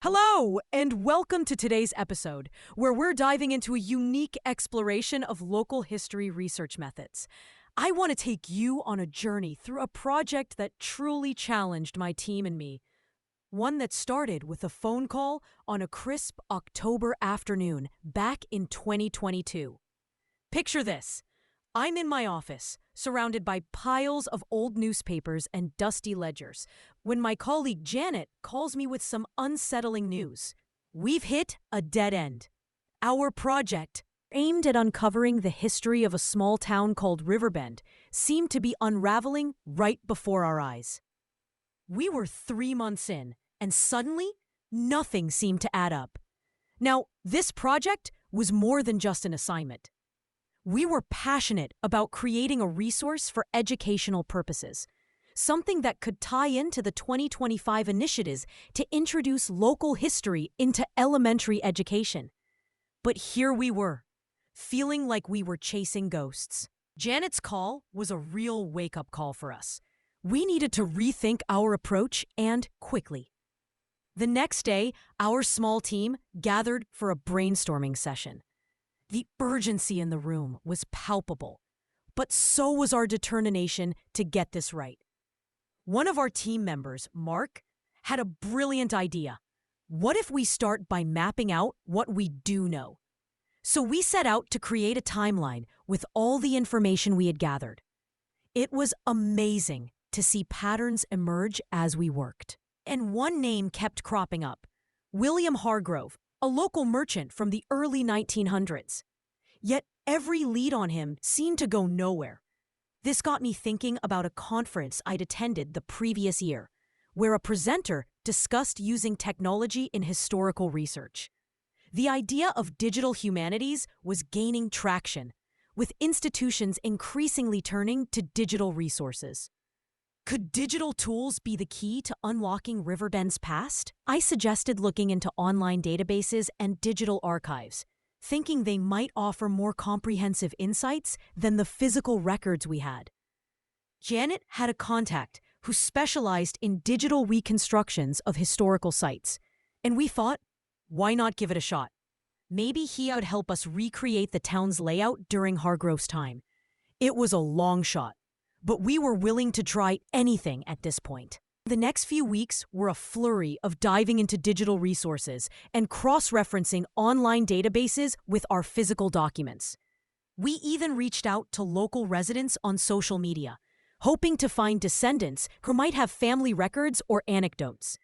Hello, and welcome to today's episode, where we're diving into a unique exploration of local history research methods. I want to take you on a journey through a project that truly challenged my team and me. One that started with a phone call on a crisp October afternoon back in 2022. Picture this. I'm in my office, surrounded by piles of old newspapers and dusty ledgers, when my colleague Janet calls me with some unsettling news. We've hit a dead end. Our project, aimed at uncovering the history of a small town called Riverbend, seemed to be unraveling right before our eyes. We were 3 months in, and suddenly, nothing seemed to add up. Now, this project was more than just an assignment. We were passionate about creating a resource for educational purposes, something that could tie into the 2025 initiatives to introduce local history into elementary education. But here we were, feeling like we were chasing ghosts. Janet's call was a real wake-up call for us. We needed to rethink our approach, and quickly. The next day, our small team gathered for a brainstorming session. The urgency in the room was palpable, but so was our determination to get this right. One of our team members, Mark, had a brilliant idea. What if we start by mapping out what we do know? So we set out to create a timeline with all the information we had gathered. It was amazing to see patterns emerge as we worked. And one name kept cropping up: William Hargrove, a local merchant from the early 1900s. Yet every lead on him seemed to go nowhere. This got me thinking about a conference I'd attended the previous year, where a presenter discussed using technology in historical research. The idea of digital humanities was gaining traction, with institutions increasingly turning to digital resources. Could digital tools be the key to unlocking Riverbend's past? I suggested looking into online databases and digital archives, thinking they might offer more comprehensive insights than the physical records we had. Janet had a contact who specialized in digital reconstructions of historical sites, and we thought, why not give it a shot? Maybe he would help us recreate the town's layout during Hargrove's time. It was a long shot, but we were willing to try anything at this point. The next few weeks were a flurry of diving into digital resources and cross-referencing online databases with our physical documents. We even reached out to local residents on social media, hoping to find descendants who might have family records or anecdotes.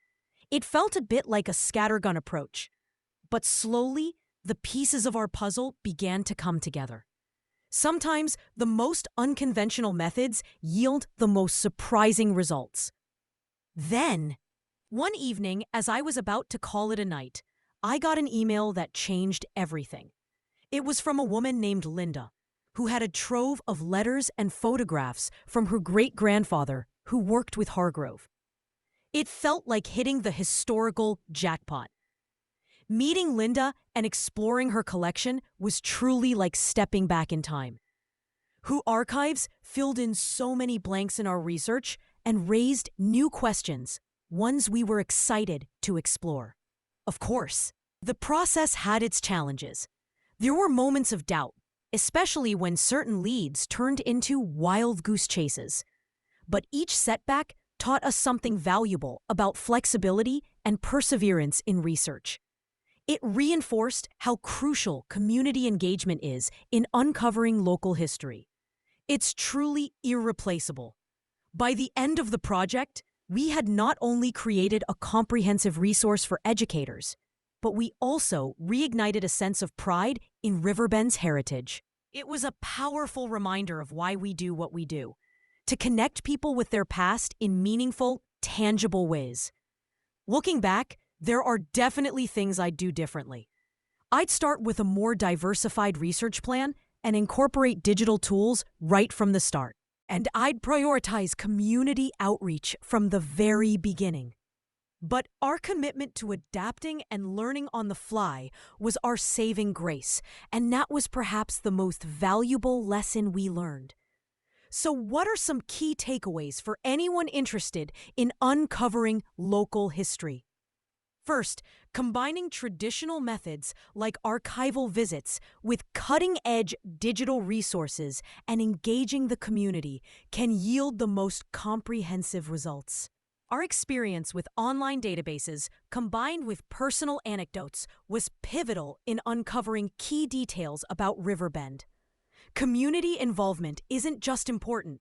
It felt a bit like a scattergun approach, but slowly, the pieces of our puzzle began to come together. Sometimes, the most unconventional methods yield the most surprising results. Then, one evening, as I was about to call it a night, I got an email that changed everything. It was from a woman named Linda, who had a trove of letters and photographs from her great-grandfather who worked with Hargrove. It felt like hitting the historical jackpot. Meeting Linda and exploring her collection was truly like stepping back in time. Her archives filled in so many blanks in our research and raised new questions, ones we were excited to explore. Of course, the process had its challenges. There were moments of doubt, especially when certain leads turned into wild goose chases. But each setback taught us something valuable about flexibility and perseverance in research. It reinforced how crucial community engagement is in uncovering local history. It's truly irreplaceable. By the end of the project, we had not only created a comprehensive resource for educators, but we also reignited a sense of pride in Riverbend's heritage. It was a powerful reminder of why we do what we do, to connect people with their past in meaningful, tangible ways. Looking back, there are definitely things I'd do differently. I'd start with a more diversified research plan and incorporate digital tools right from the start. And I'd prioritize community outreach from the very beginning. But our commitment to adapting and learning on the fly was our saving grace, and that was perhaps the most valuable lesson we learned. So what are some key takeaways for anyone interested in uncovering local history? First, combining traditional methods like archival visits with cutting-edge digital resources and engaging the community can yield the most comprehensive results. Our experience with online databases, combined with personal anecdotes, was pivotal in uncovering key details about Riverbend. Community involvement isn't just important,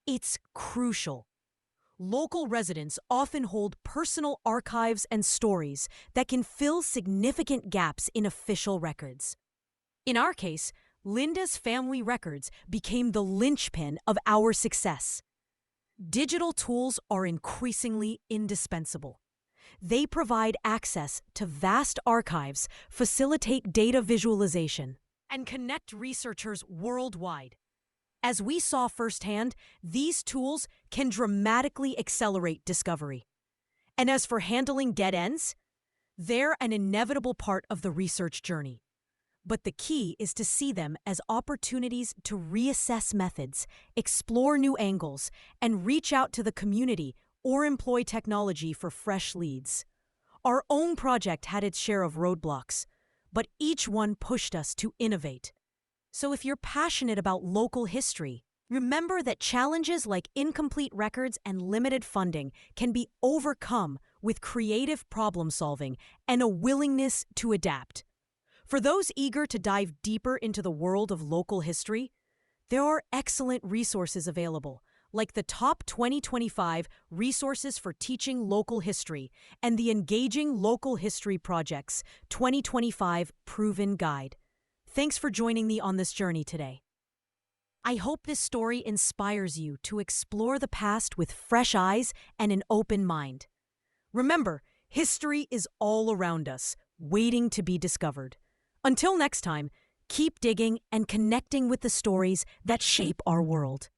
it's crucial. Local residents often hold personal archives and stories that can fill significant gaps in official records. In our case, Linda's family records became the linchpin of our success. Digital tools are increasingly indispensable. They provide access to vast archives, facilitate data visualization, and connect researchers worldwide. As we saw firsthand, these tools can dramatically accelerate discovery. And as for handling dead ends, they're an inevitable part of the research journey. But the key is to see them as opportunities to reassess methods, explore new angles, and reach out to the community or employ technology for fresh leads. Our own project had its share of roadblocks, but each one pushed us to innovate. So if you're passionate about local history, remember that challenges like incomplete records and limited funding can be overcome with creative problem solving and a willingness to adapt. For those eager to dive deeper into the world of local history, there are excellent resources available, like the Top 2025 Resources for Teaching Local History and the Engaging Local History Project's 2025 Proven Guide. Thanks for joining me on this journey today. I hope this story inspires you to explore the past with fresh eyes and an open mind. Remember, history is all around us, waiting to be discovered. Until next time, keep digging and connecting with the stories that shape our world.